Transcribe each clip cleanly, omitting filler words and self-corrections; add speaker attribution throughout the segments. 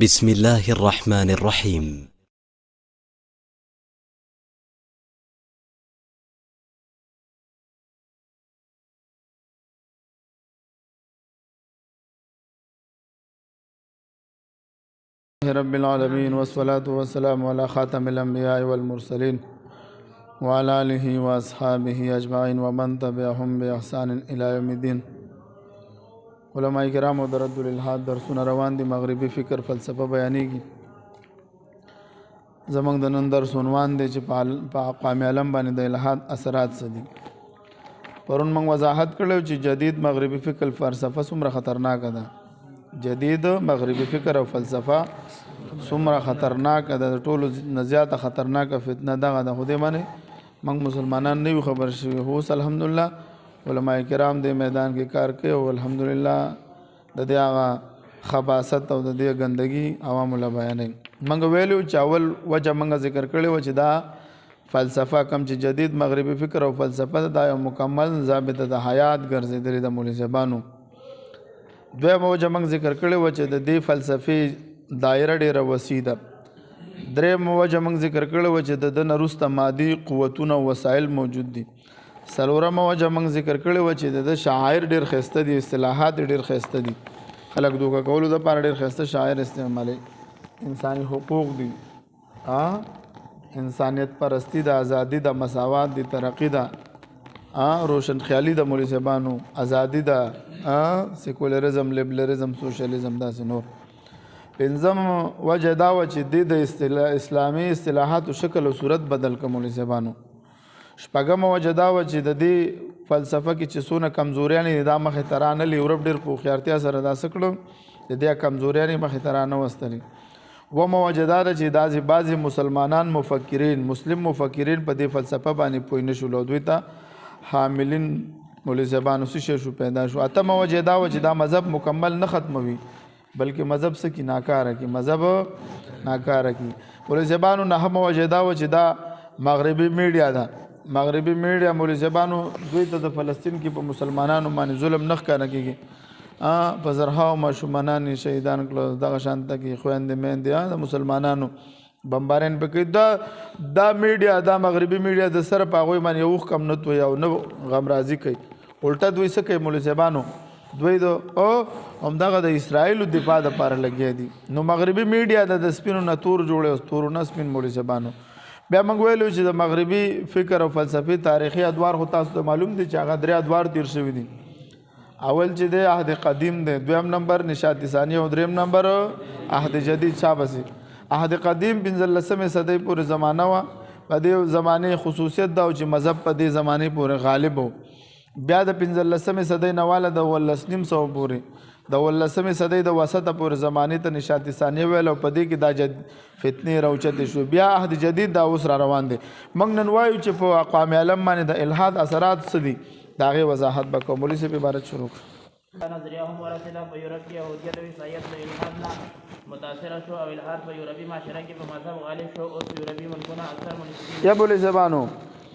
Speaker 1: بسم الله الرحمن الرحيم.
Speaker 2: رب العالمين والصلاة والسلام على خاتم الأنبياء والمرسلين وعلى آله وأصحابه أجمعين ومن تبعهم بإحسان إلى يوم الدين. علماء کرام و درد الالحاد درسونه روان دي. مغربي فکر فلسفه بیانېږي. زمونږ د نن درس عنوان دی چې په اقوام عالم باندې د الحاد اثرات څه دي. پرون موږ وضاحت کړو چې جدید مغربي فکر فلسفه څومره خطرناکه ده. جدید مغربي فکر او فلسفه څومره خطرناکه ده، د ټولو نه زیاته خطرناکه فتنه دغه ده. خو دې باندې موږ مسلمانان نه یو خبر شوي. اوس الحمدلله علماء کرام دې میدان کې کار کوي او الحمدلله د دې هغه خباثت او د دې ګندګي عوامو له بیانوي. موږ ویلو چې اول وجه موږ ذکر کړی و چې دا فلسفه کم چې جدید مغربي فکر او فلسفه دا یو مکمل ضابطه د حیات ګرځېدلې د مولوي صاحبانو. دویمه وجه موږ ذکر کړی و چې د دې فلسفې دایره ډېره وسیع ده. درېیمه وجه موږ ذکر کړی و چې د ده نه وروسته مادي قوتونه او وسایل موجود دي. څلورمه وجه موږ ذکر کړی و چې د ده شاعر ډېر ښایسته دي، اصطلاحات ډېر ښایسته دي. خلک دوکه کولو دپاره ډېر ښایسته شاعر استعمالوي. انساني حقوق دي، انسانیت پرستی ده، ازادي ده، مساوات دي، ترقي ده، روشن خیالي د مولوي صاحبانو، ازادي ده، سیکولرزم، لیبرلزم، سوشلیزم، داسې نور. پنځم وجه دا وه چې د اسلامي اصطلاحاتو شکل او صورت بدل کړ مولوي صاحبانو. شپږمه وجه دا وه چې د دې فلسفه کې چې څونه کمزوریانې دي دا مخې ته رانلي. یورپ ډېر په هوښیارتیا سره دا څه کړل، د دې کمزوریانې مخې ته رانه وستلې. اوومه وجه دا ده چې داسې بعضې مسلمانان مفکرین، مسلم مفکرین په دې فلسفه باندې پوه نه شول او دوی ته حاملین مولوي صاحبانو څه شی شو پیدا شو. اتمه وجه دا وه چې دا مذهب مکمل نه ختموي بلکې مذهب څه کي ناکاره کي، مذهب ناکاره کي. مولوي صاحبانو نهمه وجه دا وه چې دا مغربي میډیا ده. مغربي میډیا مولوي صاحبانو دوی ته د فلسطین کې په مسلمانانو باندې ظلم نه ښکاره کېږي. په زرهاو ماشومانان یې شهیدان کړل، دغه شانته کې خویندې میندې د مسلمانانو بمبارین پکې. دا میډیا، دا مغربي میډیا د سره په هغوی باندې یو کم نه توي او نه غمرازي کوي. الټه دوی څه کوي مولوي صاحبانو؟ دوی د همدغه د اسرائیلو دفاع دپاره لګیا دي. نو مغربي میډیا د سپینو نه تور جوړی او تورو نه سپین مولوي صاحبانو. بیا موږ ویلو چې د مغربي فکر او فلسفې تاریخي ادوار خو تاسو ته معلوم دي چې هغه 3 ادوار تیر شوي دي. اول چې دی عهد قدیم دی، دویم نمبر نشاط ثانیه او دریم نمبر عهد جدید. چا بسې عهد قدیم 15مې صدۍ پورې زمانه وه. په دې زمانې خصوصیت دا و چې مذهب په دې زمانې پورې غالب و. بیا د 15مې صدۍ نه واله د 1900 پورې، د 19مې صدۍ د وسطه پورې زمانې ته نشاط ثانیه ویل او په دې کې دا فتنې راوچتې شو. بیا عهد جدید دا اوس را روان دی. موږ نن وایو چې په اقوام عالم باندې د الحاد اثرات څه دي، د هغې وضاحت به کوو. مولوي صاحب عبارت شروع کړه.
Speaker 3: نظریه هم ورسېده په یورپ کې یهودیت او عیسایت د الحاد نه متاثره شو او الحاد په یورپي معاشره کې په مذهب غالب شو. اوس یورپي ملکونه اکثر ملحدین.
Speaker 2: یا مولوي صاحبانو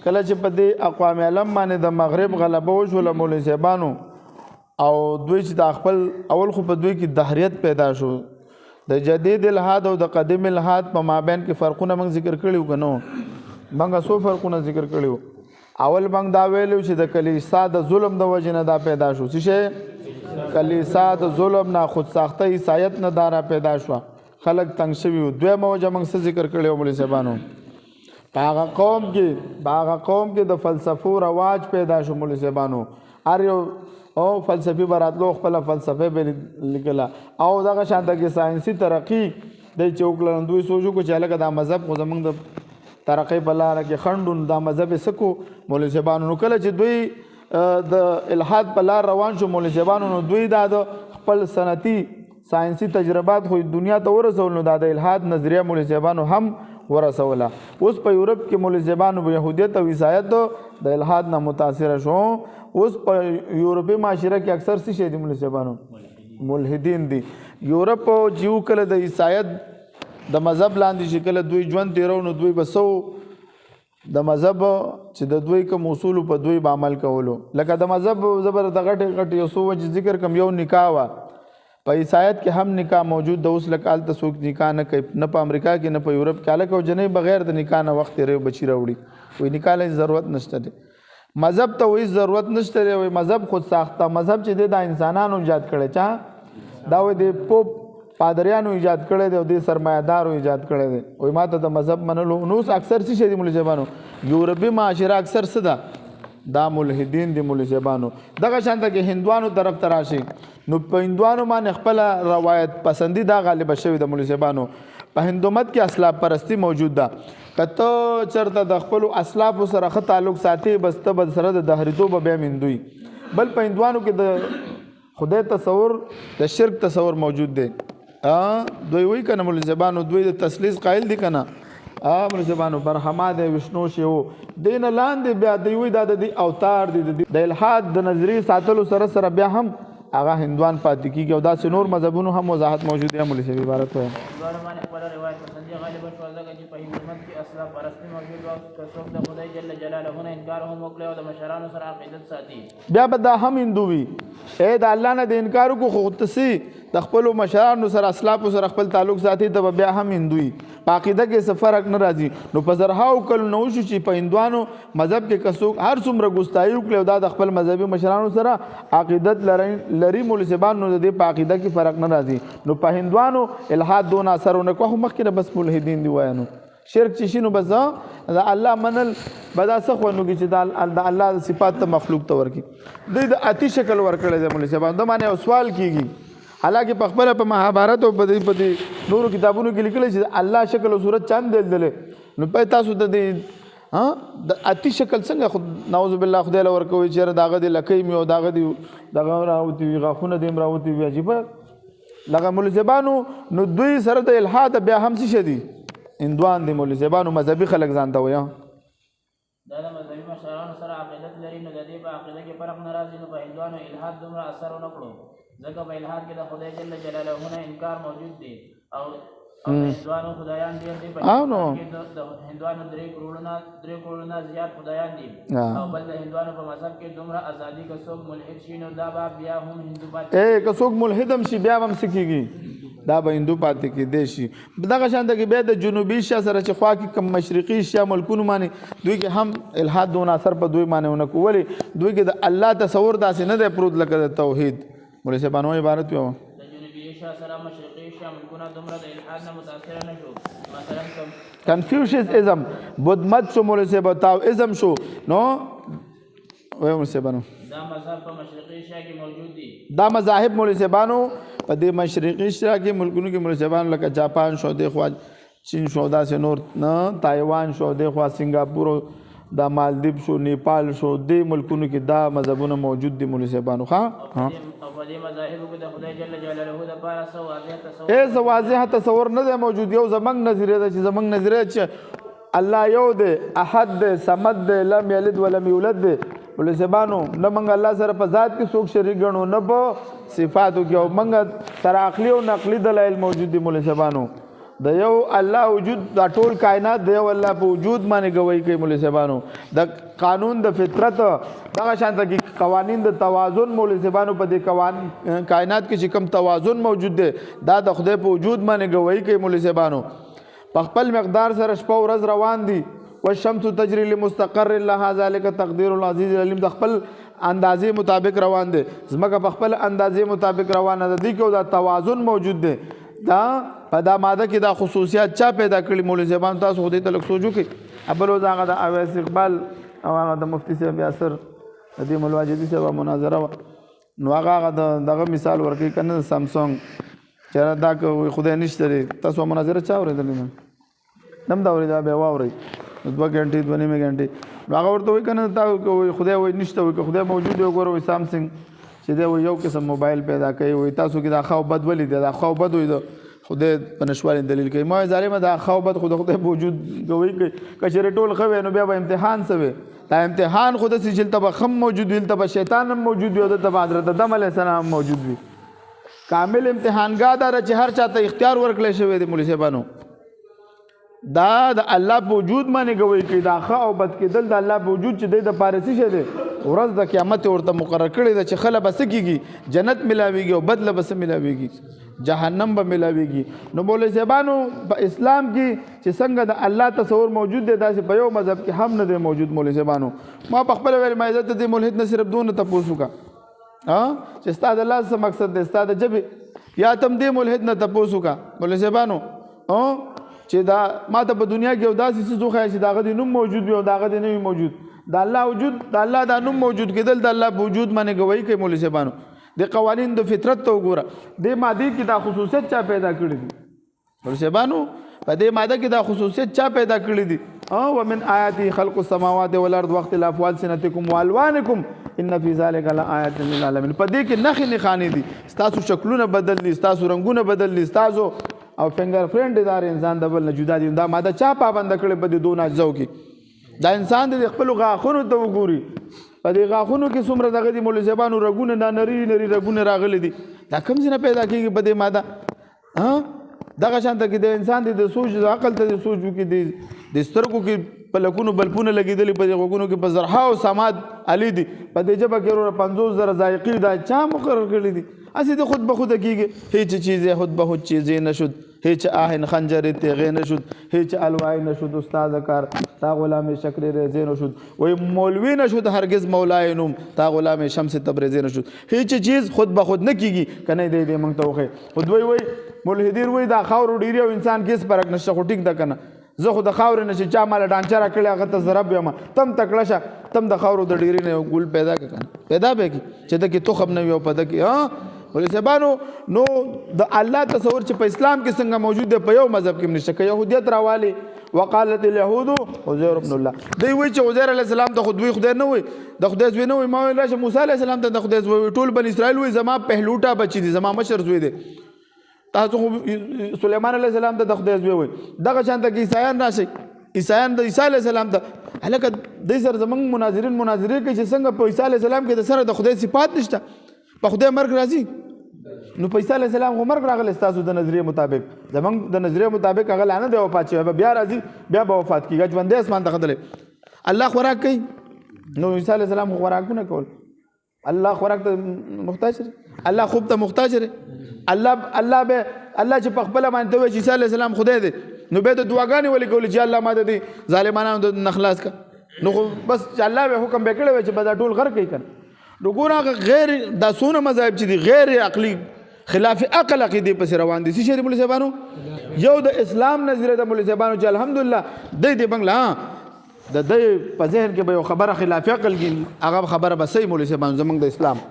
Speaker 2: کله چې په دې اقوام عالم باندې د مغرب غلبه وشوله مولوي صاحبانو او دوی چې د خپل اول خو په دوی کې دهریت پیدا شو. د جدید الحاد او د قدیم الحاد په مابین کې فرقونه موږ ذکر کړي که نو؟ موږ څو فرقونه ذکر کړي. اول موږ دا ویلو چې د کلیسا د ظلم د وجې نه دا پیدا شو. څه شی؟ کلیسا د ظلم نه، خودساخته عیسایت نه دا را پیدا شوه، خلک تنګ شوي وو. دویمه وجه موږ څه ذکر کړی و مولوي صاحبانو؟ په هغه قوم کې د فلسفو رواج پیدا شو مولوي صاحبانو. هر یو فلسفي به راتلو خپله فلسفه به لیکله او دغه شانته کې ساینسي ترقي دی چې وکړل. دوی سوچ وکړو چې هلکه دا مذهب خو زموږ د ترقۍ په لاره کې خنډ، دا مذهب یې څه کړو مولوي صاحبانو. نو کله چې دوی د الحاد په لار روان شو مولوي صاحبانو، نو دوی دا د خپل صنعتي ساینسي تجربات خو دنیا ته ورسول، نو دا د الحاد نظریه مولوي صاحبانو هم ورسوله. اوس په یورپ کې مولوي صاحبانو یهودیت او عیسایت د الحاد نه متاثره شو. اوس په یورپي معاشره کې اکثر څه شی دي مولوي صاحبانو؟ ملحدین دي. یورپ چې کله د عیسایت د مذهب لاندې چې کله دوی ژوند تیرو، نو دوی به د مذهب چې د دوی کوم اصولو په دوی به عمل کولو. لکه د مذهب زبر د غټې یو څو وجې ذکر کوم. یو نکاح وه. په عیسایت کې هم نکاح موجود د اوس لکال ته څوک نکاح نه کوي نه په امریکا کې نه په یورپ کې هلک او جنۍ بغیر د نکاح نه وخت تېروي بچي راوړي وایي نکاح له ضرورت نشته دی مذهب ته وایي ضرورت نشته دی وایي مذهب خود ساخته مذهب چې دی دا انسانانو ایجاد کړی چا دا وایي د پوپ پادریانو ایجاد کړی دی او د سرمایه‌دارو ایجاد کړی دی وایي ما ته د مذهب منلو نو اوس اکثر څه شی دي مولوي صاحبانو یورپي معاشره اکثر څه ده دا ملحدین دی مولوي صاحبانو دغه شانته کې هندوانو طرف ته راشي نو په هندوانو باندې خپله روایت پسندي دا غالبه شوې د مولوي صاحبانو په هندومت کې اسلاف پرستی موجود ده که ته چېرته د خپلو اسلافو سره ښه تعلق ساتي بس ته به سره د دهریتوب بیا هم هندوی بل په هندوانو کې د خدای تصور د شرک تصور موجود دی دوی وایي که نه مولوي صاحبانو دوی د تثلیث قایل دي که نه مولوي صاحبانو برهما دی وشنو شی و دې نه لاندې بیا دوی وایي دا د دې اوتار دي د الحاد د نظریې ساتلو سره سره بیا هم هغه هندوان پاتې کېږي او داسې نور مذهبونو هم وضاحت موجود دی مولوي صاحب عبارت وایم
Speaker 3: هندوانو باندې خپله روایت پسندي غالبه شوه ځکه چې په هندومت کې اسلاف پرستي موجود وه که څوک د خدای جل جلاله نه انکار هم وکړي او د مشرانو سره عقیدت ساتي بیا
Speaker 2: به دا هم هندو وي د الله نه د انکار وکړو خو تسي د خپلو مشرانو سره اسلافو سره خپل تعلق ساتي ته بیا هم هندو وي په عقیده کې څه فرق نه راځي نو په زرهاو کلونه وشو چې په هندوانو مذهب کې که څوک هر څومره ګستاهي وکړي او دا د خپل مذهبي مشرانو سره عقیدت لري مولوي صاحبان نو د دې په عقیده کې فرق نه راځي نو په هندوانو الحاد دونه اثر ونه کوه مخکې نه بس ملحدین دی وایي نو شرک چې شي نو بس د الله منل به دا څه خوندوږي چې د الله صفات ته مخلوق ته ورکړي دوی د اتی شکل ورکړی دی مولوي صاحبان د باندې سوال کېږي حالانکه په خپله په مهابارت او په دې نورو کتابونو کې لیکلی چې الله شکل او صورت چا نه دلدلی نو په تاسو د دې د اتی شکل څنګه خود نعوذ بالله خدای له ورکوي چې دغه د لکۍ مې او دغه دغه راوتي وي غاښونه دې هم راوتي وي عجیبه لکه مولوي صاحبانو نو دوی سره د الحاد بیا هم څه شي دي هندوان دي مولوي صاحبانو مذهبي خلک ځان ته وایي
Speaker 3: دا د مذهبي مشرانو سره عقیدت لري نو د دې په عقیده کې فرق نه راځي نو په هندوانو الحاد دومره اثر ونه کړو ځکه په الحاد کې د خدای جل جلاله نه انکار موجود دی او هندوانو خدایان ډېر دي په د هندوانو 3 کروڑونه زیات خدایان دي او بل د هندوانو په مذهب کې دومره ازادي که څوک ملحد شي نو دا به بیا هم هندو پاتې
Speaker 2: که څوک ملحد هم شي بیا به هم څه کېږي دا به هندو پاتې کېدی شي دغه شانته کې بیا د جنوبي ایشیا سره چې خوا کې کم مشرقي ایشیا ملکونو باندې دوی کې هم الحاد دونه اثر په دوی باندې ونه کوو ولې دوی کې د الله تصور داسې نه دی پروت لکه د توحید مولوي صاحبانو عبارت ویو
Speaker 3: د جنوبي ایشیا سره مشرقي ایشیا ملکونه دومره د الحاد نه متاثره نه شو مثلا
Speaker 2: کنفیوشیزم بدھ مت شو مولوي صاحب تاوازم شو نو وایو مولوي صاحبانو
Speaker 3: دا مذهب په مشرقي ایشیا کې موجود دي
Speaker 2: دا مذاهب مولوي صاحبانو په دې مشرقي ایشیا کې ملکونو کې مولوي صاحبانو لکه جاپان شو د خوا چین شو داسې نور نه تایوان شو د خوا سنگاپور دا مالدیپ شو نیپال شو د ملکونو کې دا مذهبونه موجود دي مولوي صاحبانو ها
Speaker 3: په دې مذاهبو کې د خدای جل جلاله د پاره سو واضح تصور
Speaker 2: سو واضح تصور نه دی موجود یو زمنګ نظریه ده چې زمنګ نظریه چې الله یو دی احد دی صمد دی لم یلد ولم یولد دی مولوي صاحبانو نه موږ الله سره په ذات کې څوک شریک ګڼو نه په صفاتو کې او موږ سره عقلي او نقلي دلایل موجود دي مولوي صاحبانو د یو الله وجود دا ټول کائنات د یو الله په وجود باندې گواہی کوي مولوي صاحبانو د قانون د فطرت دغه شانته کې قوانین د توازن مولوي صاحبانو په دې کائنات کې چې کوم توازن موجود دی دا د خدای په وجود باندې گواہی کوي مولوي صاحبانو په خپل مقدار سره شپه ورځ روان دي والشمس تجري لمستقر لها ذلك تقدير العزيز العليم د خپل اندازې مطابق روان دي زمکه په خپل اندازې مطابق روانه ده دي کې دا توازن موجود دی دا په دا ماده کې دا خصوصیات چا پیدا کړي مولوي صاحبان تاسو خو دې ته لږ سوچ وکړئ ابل هغه د اویس اقبال او هغه د مفتي صاحب یاسر د دې مولوي واجدي صاحب مناظره نو هغه دغه مثال ورکړي کنه سامسونګ چې دا کوي خدای نشته تاسو مناظره چا اورېدلې نم دا اورېدا به واوري 2 غنټې 2 نیمه غنټې هغه ورته وایي کنه تا خدای وایي نشته وایي خدای موجود دی وګورئ سامسونګ چې دا یو قسم موبایل پیدا کوي وایي تاسو کې دا خو بد ولې دا خو بد وي خدای په نشوالي دلیل کوي ما ظالمه دا خو بد خدای وجود کوي کچره ټول خو نو بیا به امتحان سوي دا امتحان خود سي چې ته بخم موجود وي ته شیطان هم موجود وي ته حضرت آدم علیه السلام موجود وي کامل امتحانګاه دا چې هر چاته اختیار ورکړل شوی دی مولوي صاحبانو دا د الله په وجود باندې ګوي کوي دا ښه او بد کېدل د الله په وجود چې دی د پارسي شه دی ورځ د قیامت ورته مقرر کړی ده چې خله بس کېږي جنت ملاویږي او بدله بس ملاویږي جهنم به ملاویږي نو مولوی صاحبانو په اسلام کې چې څنګه د الله تصور موجود دی داسې په یو مذهب کې هم نه دی موجود مولوی صاحبانو ما په خپل ویل ما عزت د ملحد نه صرف دونه تپوس وکړه چې ستا د الله څه مقصد دی ستا د ژبې یا تم دې ملحد نه تپوس وکړه مولوی صاحبانو چې دا ما ته په دنیا کې یو داسې څیز وښایه چې د هغه د نوم موجود وي او د هغه د نه وي موجود د الله وجود د الله دا نوم موجود کېدل د الله په وجود باندې ګواهي کوي مولوي صاحبانو د قوانین د فطرت ته وګوره دې مادې کې دا خصوصیت چا پیدا کړي دي مولوي صاحبانو په دې ماده کې دا خصوصیت چا پیدا کړي دي ومن آیاته خلق السماوات والارض واختلاف السنتکم والوانکم ان فی ذلک لآیات للعالمین په دې کې نښې نښانې دي ستاسو شکلونه بدل دي ستاسو رنگونه بدل دي ستاسو او فنگر فرند دار انسان د بل نه جدا دي دا ماده چا پابند کړي په دې دوه اجزاو کې دا انسان د خپل غاخونو ته وګوري په دې غاخونو کې څومره دغه دي مولوي صاحبانو رګونه دا نری رګونه راغلي دي دا کوم څه نه پیدا کېږي په دې ماده دغه شان ته کې د انسان د سوچ د عقل ته د سوچ کې د سترګو کې په لکونو بلپونه لګېدلي په دې غوږونو کې په زرحاو سماد علي دي په دې ژبه کې 50,000 ذایقې دا چا مقرر کړي دي اسی د خود به خود کېږي هیڅ چیز خود به خود چیزې نشد هیچ آهن خنجر تیغه نشد هیچ الوای نشد استاد کار تا غلام شکر رضی نشد وای مولوی نشد هرگز مولای نوم تا غلام شمس تبریزی نشد هیچ چیز خود به خود نه کیږي کنه دې مونږ ته وخه خود وای ملحدین وای دا خاور ډیری او انسان کیس فرق نشه خو ټیک ده کنه زه خو د خاور نشه چا مال ډانچا را کړی هغه ته ضرب یم تم تکړه تم د خاور د ډیری نه ګل پیدا کنه پیدا به کی چې د کی تخم نه یو پد کی ولې سبانو نو د الله تصور چې په اسلام کې څنګه موجود دی په یو مذهب کې نشته کې يهودیت راوالي وقالت اليهود عزير ابن الله دوی وایي چې عزير علیه السلام ته خود خدای نه وي د خدای زوی نه وي ما ویل چې موسی علیه السلام ته د خدای زوی ټول بن اسرائیل وي زما پهلوټا بچی دي زما مشر زوی دی تاسو سليمان علیه السلام ته د خدای زوی وي دغه شان ته عیسایان راشي عیسایان د عیسی علیه السلام ته هلکه د سر زمنګ مناظرین مناظره کوي چې څنګه په عیسی علیه السلام کې د سره د خدای صفات نشته په خدای مرګ راځي نو په عیسی علیه السلام خو مرګ راغلی ستاسو د نظریې مطابق زمونږ د نظریې مطابق هغه لا نه دی وفات شوی بیا راځي بیا به وفات کېږي ژوندی اسمان ته ختلی الله خوراک کوي نو عیسی علیه السلام خو خوراکونه کول الله خوراک ته محتاج دی الله خوب ته محتاج دی الله چې په خپله باندې ته وایي چې عیسی علیه السلام خدای دی نو بیا د دعاګانې ولې کولې چې الله ما د دې ظالمانانو د نخلاص کړه نو خو بس چې الله به حکم به کړی وی چې به دا ټول غر کوي کنه نو ګوره غیر دا څونه مذاهب چې دي غیر عقلي خلاف عقل عقیدې پسې روان دي څه شی مولوي صاحبانو یو د اسلام نظریه د مولوي صاحبانو چې الحمدلله دې بنګله د دې په ذهن کې به یو خبره خلاف عقل کې هغه خبره به صحیح مولوي صاحبانو زمونږ د اسلام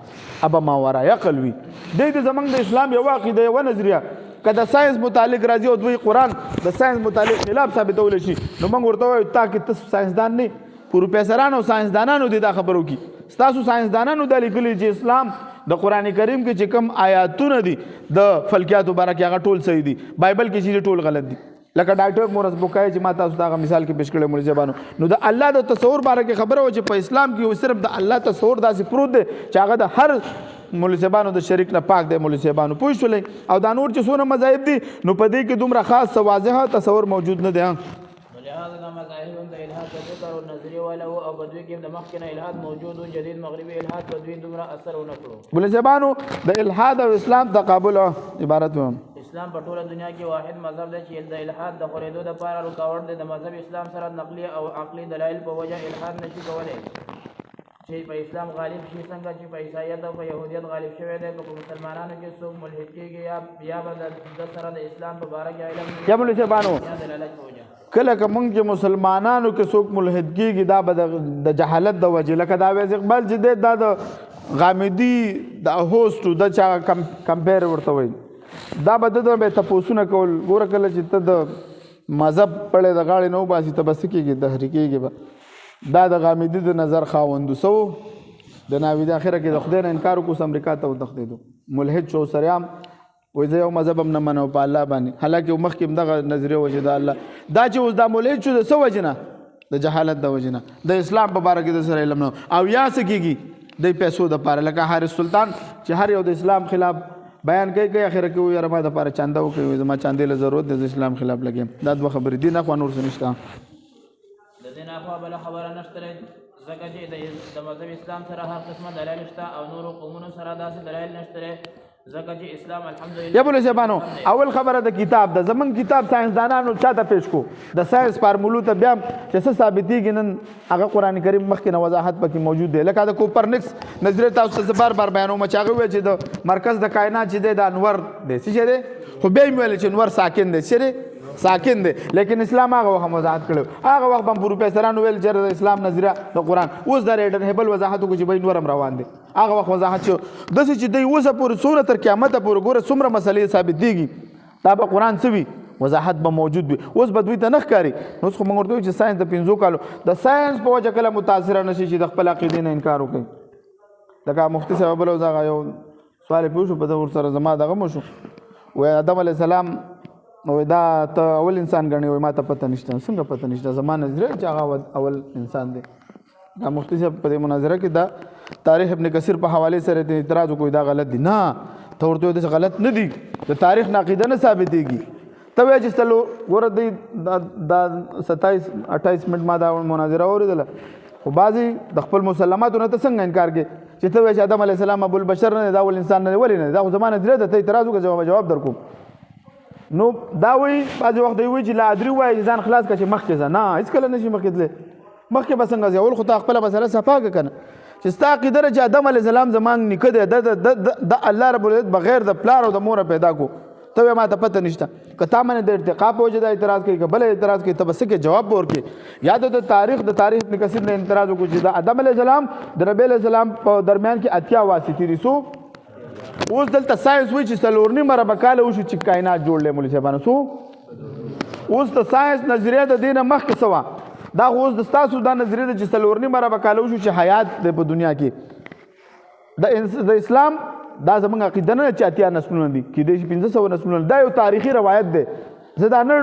Speaker 2: ابا ما ورا عقل وي دې زمونږ د اسلام یو عقیده یو نظریه کله ساينس متعلق راځي او دوی قران د ساينس متعلق خلاف ثابتول شي نو موږ ورته وایو تا کې تاسو ساينسدان نه پروفیسورانو ساينسدانانو دي دا خبرو کې ستاسو ساينسدانانو د لیکلي چې اسلام د قران کریم کې چې کوم آیاتونه دي د فلکیات مبارک هغه ټول صحیح دي بایبل کې چې ټول غلط دي لکه ډاکټر مورس بوکای چې ما تاسو دا مثال کې پیش کړل مولوی صاحبانو نو د الله د تصور باره کې خبره و چې په اسلام کې صرف د الله تصور داسې پروت دی چې هغه د هر مولوی صاحبانو د شریک نه پاک دی مولوی صاحبانو پوه شولې او دا نور چې څونه مذاهب دي نو په دې کې دومره خاص واضح تصور موجود نه دی
Speaker 3: لهذا دا مذاهب د الہاد په ذکر او نظریه والا او په دوی کې د مخکنه الہاد موجود او جدید مغربي الہاد په دوی دومره اثر ونکړو
Speaker 2: مولوی صاحبانو د الہاد او اسلام تقابل عبارت و
Speaker 3: اسلام په ټوله دنیا کې واحد مذهب دی چې د الہاد د خورېدو لپاره رکاوټ دی د مذهب اسلام سره نقلي او عقلي دلایل په وجه الہاد نشي کولی چې په اسلام غالب شي څنګه چې په عیسایت او په یهودیت غالب شوی دی په مسلمانانو کې څوک ملحد کېږي یا به د سره د اسلام په باره کې علم
Speaker 2: یا مولوی صاحبانو
Speaker 3: دلالت په وجه
Speaker 2: کله که موږ چې مسلمانانو کې څوک ملحد کېږي دا به د جهالت د وجې لکه دا ویز اقبال چې دی دا د غامدي د هوسټو د چا کمپیر ورته وایي دا به د به تپوسونه کول ګوره کله چې ته د مذهب پړې د غاړې نه وباسي ته به څه کېږي دهري کېږي به دا د غامدي د نظر خاوندو سو د ناوید اخره کې د خدای نه انکار وکړو امریکا ته وتښتېدو ملحد شو سریام وای زه یو مذهب هم نه منو په الله باندې حالکه مخکې دغه نظریه وجه د الله دا چې اوس دا مولوی شو د څه وجه نه د جهالت د وجه نه د اسلام په باره کې د سره علم نه او یا څه کېږي د پیسو د پاره لکه حارث سلطان چې هر یو د اسلام خلاف بیان کوي اخر کې یاره ما د پاره چانده وکړي زما چاندې له ضرورت د اسلام خلاف لګیم دا دوه خبرې دي نه خو نور څه نشته
Speaker 3: د دې نه خو بل خبره نشته ځکه چې د مذهب اسلام سره هر قسمه دلایل شته او نور قومونو سره داسې دلایل نشته ځکه چې اسلام الحمدلله
Speaker 2: یا بوله شبانو اول خبره د کتاب د زمون کتاب ساينسدانانو چاته پیش کو د ساينس فارمولو ته بیا چې څه ثابتېږي نن هغه قران کریم مخکې نه وضاحت پکې موجود دی لکه د کوپرنکس نظریه تاسو ته بار بار بیانوم چې هغه وایي چې د مرکز د کائنات چې د انور دی څه دی خو به ویل چې انور ساکن دی چې ساکن دی لیکن اسلام هغه وخت وضاحت کړو هغه وخت هم پروفیسورانو ویل چې د اسلام نظریه د قران اوس د ریډن هبل وضاحت کو چې به نورم روان دي هغه وخت وضاحت شو داسې چې دوی اوسه پورې څومره تر قیامت پورې ګوره څومره مسلې ثابت دیږي دا به قران سوي وضاحت به موجود وي اوس به دوی ته نه ښکاري نو خو موږ ورته چې ساينس د 5 کالو د ساينس په وجه کله متاثر نشي چې د خپل عقیدې نه انکار وکړي لکه مفتي صاحب بل وزغه یو سوال پوښو په ور سره زما دغه مو شو و آدم علی السلام نو دا ته اول انسان غني وای ما ته پته نشته څنګه پته نشته زمانه نظر چې هغه اول انسان دی دا مفتي صاحب په مناظره کې دا تاریخ ابن کثیر په حواله سره د اعتراض کوي دا غلط دی نه ته ورته د غلط نه دی د تاریخ ناقیده نه ثابتېږي ته وایي چې تلو ګوره دی دا 27 28 منټ ما دا مناظره اوریدله خو بعضې د خپل مسلماتو نه ته څنګه انکار کې چې ته وایي چې آدم علیه السلام ابو البشر نه دی دا اول انسان نه دی ولې نه دی دا خو زما نظریه ده ته اعتراض وکړه جواب در کوم نو دا وایي بعضې وخت دی وایي چې لا ادري وایي چې ځان خلاص کړه چې مخکې ځه نه هېڅکله نشي مخکې تللی مخکې به څنګه ځې اول خو ته خپله مسله صفا کړه که نه چې ستا عقیده ده چې آدم علیه السلام زمان نیکه دی د الله رب العزت بغیر د پلار او د موره پیدا کو ته وایې ما ته پته نشته که تا باندې د ارتقا په وجه دا اعتراض کوي که بله اعتراض کوي ته به څه کې جواب به ورکړې یا د تاریخ ابن کثیر نه اعتراض وکړو چې د آدم علیه السلام د نبي علیه السلام په درمیان کې اتیا واسطې دي څو اوس دلته ساينس وایي چې 4 مربع کاله وشو چې کائنات جوړ دی مولوي صاحبانو څو اوس د ساينس نظریه د دې نه مخکې څه وه دا خو اوس د ستاسو دا نظریه ده چې 4 مربع کاله وشو چې حیات دی په دنیا کې د اسلام دا زمونږ عقیده نه چې اتیا نسلونه دي کېدای شي 500 نسلونه دا یو تاریخي روایت دی زه دا نه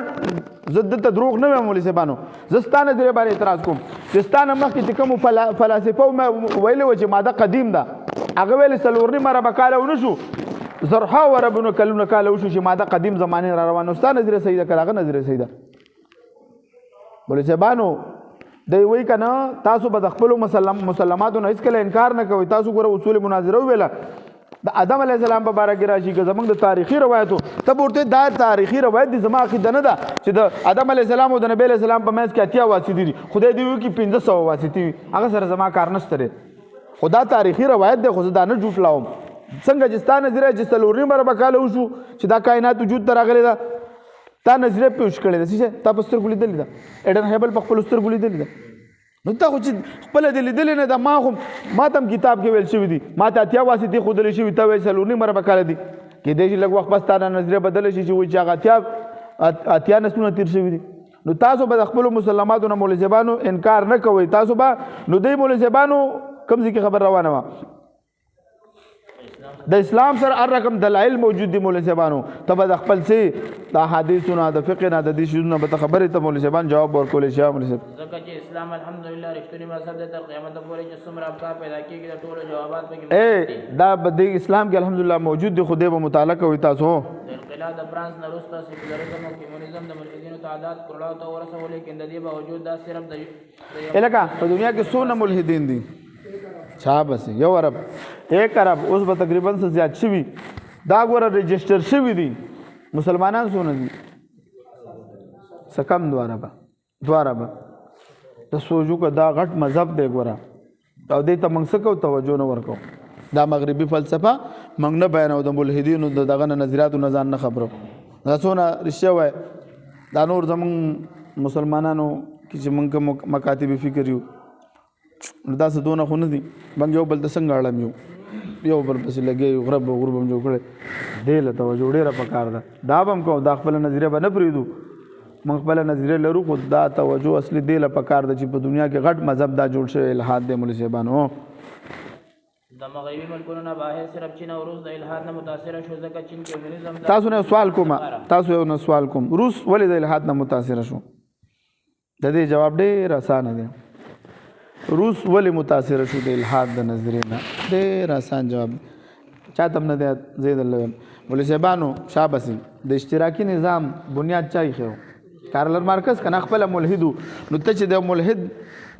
Speaker 2: زه دلته دروغ نه وایم مولوي صاحبانو زه ستا نظریې باندې اعتراض کوم چې ستا نه مخکې چې کومو فلاسفو ویلي وه چې ماده قدیم ده هغه ویلې 4 مربع کاله ونه شو زرها وربونه کلونه کاله وشو چې ماده قدیم زمانې را روانه ستا نظریه صحیح ده که هغه نظریه صحیح ده مولوي صاحبانو دی وایي که نه تاسو به د خپلو مسلماتو نه هېڅکله انکار نه کوئ تاسو ګوره اصول مناظره وویله د آدم علیه السلام په باره کې راشي که زموږ د تاریخي روایتو ته به ورته دا تاریخي روایت دي زما عقیده نه ده چې د آدم علیه السلام او د نبي علیه السلام په منځ کې اتیا واسطې دي خدای دې وکړي 500 واسطې وي هغه سره زما کار نشته دی خو دا تاریخي روایت دی خو زه دا نه جوټلاوم څنګه چې ستا نظریه چې 4 مربع کاله وشو چې دا کائنات وجود ته راغلی ده تا نظریه پیش کړې ده څه تا په سترګو لیدلې ده ایډن هیبل په خپلو سترګو لیدلې ده نو ته خو چې خپله دې لیدلې نه ده ما هم هم کتاب کې ویل شوي دي ما ته اتیا واسطې ښودلې شوي ته وایي 4 مربع کاله دي کېدای شي لږ وخت بس تا نظریه بدله شي چې وایي چې هغه اتیا نسلونه تېر شوي دي نو تاسو به د خپلو مسلماتو نه مولوي صاحبانو انکار نه کوئ تاسو به نو دوی مولوي صاحبانو کوم ځای کې خبر روانه وه د اسلام سره هر رقم دلایل موجود دي مولوي صاحبانو ته به د خپل څه د احادیثو نه د فقه نه د دې شیزونو نه به ته خبرې ته مولوي صاحبان جواب ورکولی شي مولوي صاحب
Speaker 3: ځکه چې اسلام الحمدلله رښتونی مذهب دی تر قیامت پورې چې څومره افکار پیدا کېږي د ټولو جوابات پکې
Speaker 2: دا به د اسلام کې الحمدلله موجود دي خو دې به مطالعه کوئ تاسو
Speaker 3: د انقلاب د فرانس نه وروسته سیکولرزم او کمونیزم د ملحدینو تعداد کروڑو ته ورسول لیکن د دې باوجود دا صرف د
Speaker 2: لکه په دنیا کې څونه ملحدین دي چا بس 1 ارب 1 ارب اوس به تقریبا څه زیات شوي دا ګوره رجسټر شوي دي مسلمانان څونه دي څه کم 2 اربه د سوچو که دا غټ مذهب دی ګوره او دې ته موږ څه کوو توجه نه ورکوو دا مغربي فلسفه موږ نه بیانو د ملحدینو د دغه نه نظریاتو نه ځان نه خبرو دا څونه رښتیا وایي دا نور زموږ مسلمانانو کې چې موږ مکاتب فکر یو دا څه دونه خو نه دي موږ یو بل ته څنګه اړم یو بل پسې لګیا یو غرب هم جوړ کړی دې له توجه ډېره پکار ده دا به هم کوو دا خپله نظریه به نه پرېږدو موږ خپله نظریه لرو خو دا توجه اصلي دې له پکار ده چې په دنیا کې غټ مذهب دا جوړ شوی الحاد دی مولوي صاحبانو
Speaker 3: د مغربي ملکونو نه بهر صرف چین او روس د الحاد نه متاثره شو ځکه چین کمونیزم
Speaker 2: تاسو نه سوال کوم روس ولې د الحاد نه متاثره شو د دې جواب ډېر اسانه دی روس ولې متاثره شو د الحاد د نظریې نه ډېر اسان جواب چاته هم نه دی زه درله وایم مولوی صاحبانو شابسي د اشتراکي نظام بنیاد چا ایښی کارل مارکس کنه خپل ملحد نو ته چې د ملحد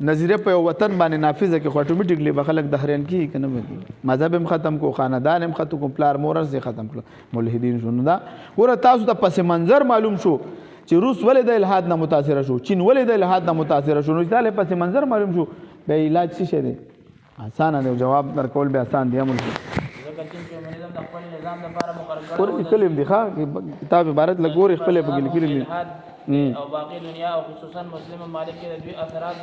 Speaker 2: نظریه په وطن باندې نافذه کې خو اتوماتیکلی به خلک د حیران کی کنه به مذهب هم ختم کو خاندان هم ختم کو پلار مورز یې ختم کړ ملحدین شو نو دا ګوره تاسو د پس منظر معلوم شو چې روس ولې د الحاد نه متاثر شو چین ولې د الحاد نه متاثر شو نو تعالی پس منظر معلوم شو به علاج څه شه دی آسان دی جواب درکول به آسان دی عمل
Speaker 3: ځکه چې کمیونیزم د خپل نظام لپاره مقرر
Speaker 2: اور کلم دی ښا کتاب عبارت لګور خپل بګل کړی
Speaker 3: او باقی دنیا او خصوصا مسلم ممالک کې د دوی اثرات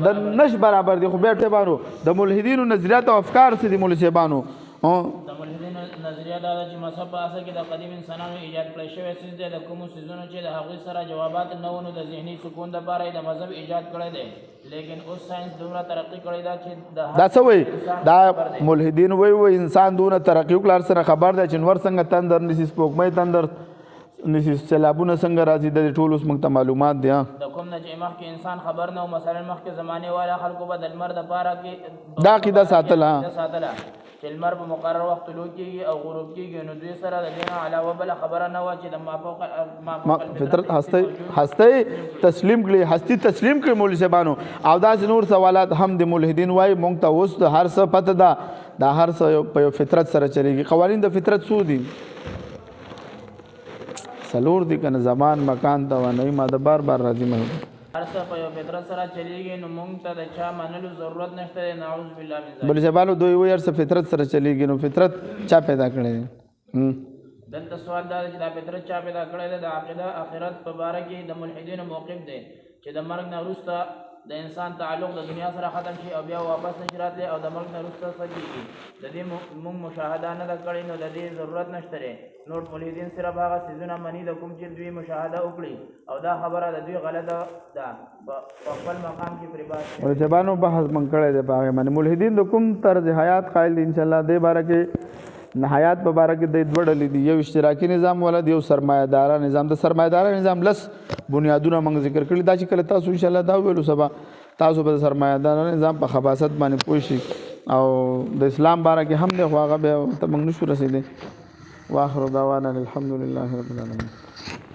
Speaker 2: د نش برابر دي خو بیا ته بانو د ملحدینو نظریات او افکار څه دي مولوی صاحبانو
Speaker 3: د ملحدینو نظریه دا ده چې مذهب په اصل کې د قدیم انسانانو ایجاد کړی شوی څیز دی د کومو څیزونو چې د هغوی سره جوابات نه وو نو د ذهني سکون دپاره یې د مذهب ایجاد کړی دی لیکن اوس ساینس دومره ترقي کړې ده چې
Speaker 2: دا څه وایي دا ملحدین وایي انسان دونه ترقي وکړه سره خبر دی چې نور څنګه تندر نیسي سپوږمۍ تندر نسی سیلابونه څنګه راځي د ټول اوس موږ ته معلومات دي
Speaker 3: د کوم نه چې مخکې انسان خبر نه و مثلا مخکې زمانې والا خلکو به د لمر دپاره کې
Speaker 2: دا عقیده ساتله
Speaker 3: چې لمر په مقرر وخت طلوع کېږي او غروب کېږي نو دوی سره د دې نه علاوه بله خبره نه وه چې د مافوق
Speaker 2: فطرت هستی تسلیم کړي هستی تسلیم کړي مولوي صاحبانو او داسې نور سوالات هم د ملحدین وایي موږ ته اوس د هر څه پته ده دا هر څه په یو فطرت سره چلېږي قوانین د فطرت څو دي سلور دی کنه زمان مکان توانایي ماده بار راځي مې
Speaker 3: هر څه په یو فطرت سره چلیږي نو موږ ته د چا منلو ضرورت نشته دی نعوذ بالله من ذلک
Speaker 2: بل جبالو دوی وایي هر څه فطرت سره چلیږي نو فطرت چا پیدا کړی
Speaker 3: دلته سوال دا دی چې دا فطرت چا پیدا کړی دی د عقیده آخرت په باره کې د ملحدینو موقف دی چې د مرګ نه وروسته د انسان تعلق د دنیا سره ختم شي او بیا واپس نشي راتلی او د مرګ نه وروسته څه کېږي د دې موږ مشاهده نه ده کړې نو د دې ضرورت نشته دی نور ملحدین صرف هغه څیزونه مني د کوم چې دوی مشاهده وکړي او دا خبره د دوی غلطه ده په خپل مقام کې پرې بحث
Speaker 2: مولوي صاحبانو بحث موږ کړی دی په هغې باندې ملحدین د کوم طرز حیات قایل دي انشاءالله دې باره کې حیات په باره کې د دوه ډلې دي یو اشتراکي نظام والا دی یو سرمایه‌داره نظام د سرمایه‌داره نظام لس بنیادونه موږ ذکر کړي دا چې کله تاسو انشاءالله دا وویلو سبا تاسو به د سرمایه‌داره نظام په خباثت باندې پوه شئ او د اسلام باره کې هم دی خو هغه بیا ته موږ نشو رسېدی واخر دعوانا الحمد لله رب العالمين